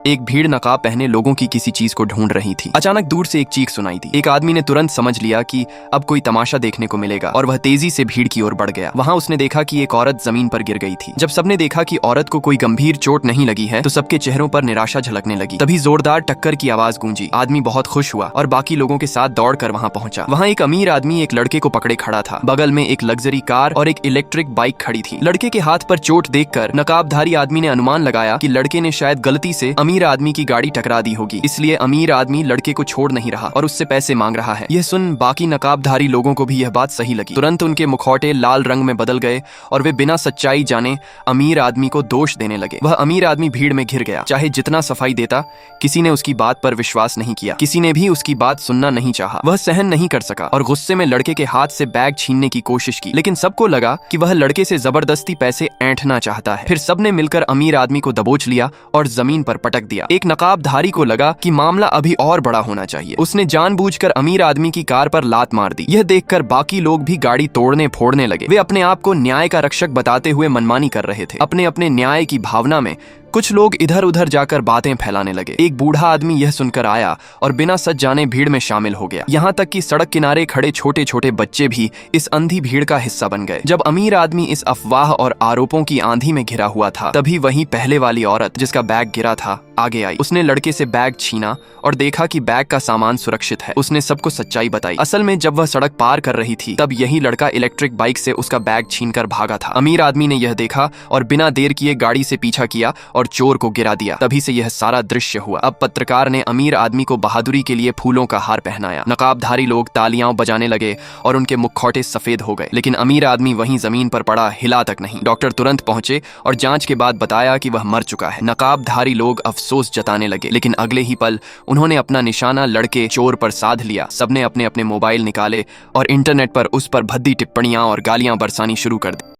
एक भीड़ नकाब पहने लोगों की किसी चीज को ढूंढ रही थी। अचानक दूर से एक चीख सुनाई दी। एक आदमी ने तुरंत समझ लिया कि अब कोई तमाशा देखने को मिलेगा और वह तेजी से भीड़ की ओर बढ़ गया। वहां उसने देखा कि एक औरत जमीन पर गिर गई थी। जब सबने देखा कि औरत को कोई गंभीर चोट नहीं लगी है तो सबके चेहरों पर निराशा झलकने लगी। तभी जोरदार टक्कर की आवाज गूंजी। आदमी बहुत खुश हुआ और बाकी लोगों के साथ दौड़कर वहां पहुंचा। वहां एक अमीर आदमी एक लड़के को पकड़े खड़ा था। बगल में एक लग्जरी कार और एक इलेक्ट्रिक बाइक खड़ी थी। लड़के के हाथ पर चोट देखकर नकाबधारी आदमी ने अनुमान लगाया कि लड़के ने शायद गलती से अमीर आदमी की गाड़ी टकरा दी होगी, इसलिए अमीर आदमी लड़के को छोड़ नहीं रहा और उससे पैसे मांग रहा है। यह सुन बाकी नकाबधारी लोगों को भी यह बात सही लगी। तुरंत उनके मुखौटे लाल रंग में बदल गए और वे बिना सच्चाई जाने अमीर आदमी को दोष देने लगे। वह अमीर आदमी भीड़ में घिर गया। चाहे जितना सफाई देता, किसी ने उसकी बात पर विश्वास नहीं किया। किसी ने भी उसकी बात सुनना नहीं चाहा। वह सहन नहीं कर सका और गुस्से में लड़के के हाथ से बैग छीनने की कोशिश की, लेकिन सबको लगा कि वह लड़के से जबरदस्ती पैसे ऐंठना चाहता है। फिर सबने मिलकर अमीर आदमी को दबोच लिया और जमीन पर पटक दिया। एक नकाबधारी को लगा कि मामला अभी और बड़ा होना चाहिए। उसने जानबूझकर अमीर आदमी की कार पर लात मार दी। यह देखकर बाकी लोग भी गाड़ी तोड़ने फोड़ने लगे। वे अपने आप को न्याय का रक्षक बताते हुए मनमानी कर रहे थे। अपने अपने न्याय की भावना में कुछ लोग इधर उधर जाकर बातें फैलाने लगे। एक बूढ़ा आदमी यह सुनकर आया और बिना सच जाने भीड़ में शामिल हो गया। यहाँ तक कि सड़क किनारे खड़े छोटे छोटे बच्चे भी इस अंधी भीड़ का हिस्सा बन गए। जब अमीर आदमी इस अफवाह और आरोपों की आंधी में घिरा हुआ था, तभी वहीं पहले वाली औरत जिसका बैग गिरा था आगे आई। उसने लड़के से बैग छीना और देखा कि बैग का सामान सुरक्षित है। उसने सबको सच्चाई बताई। असल में जब वह सड़क पार कर रही थी, तब यही लड़का इलेक्ट्रिक बाइक से उसका बैग छीनकर भागा था। अमीर आदमी ने यह देखा और बिना देर किए गाड़ी से पीछा किया और चोर को गिरा दिया। तभी से यह सारा दृश्य हुआ। अब पत्रकार ने अमीर आदमी को बहादुरी के लिए फूलों का हार पहनाया। नकाबधारी लोग तालियां बजाने लगे और उनके मुखौटे सफेद हो गए, लेकिन अमीर आदमी वहीं जमीन पर पड़ा, हिला तक नहीं। डॉक्टर तुरंत पहुंचे और जांच के बाद बताया कि वह मर चुका है। नकाबधारी लोग अफसोस जताने लगे, लेकिन अगले ही पल उन्होंने अपना निशाना लड़के चोर पर साध लिया। सबने अपने अपने मोबाइल निकाले और इंटरनेट पर उस पर भद्दी टिप्पणियां और गालियां बरसानी शुरू कर दी।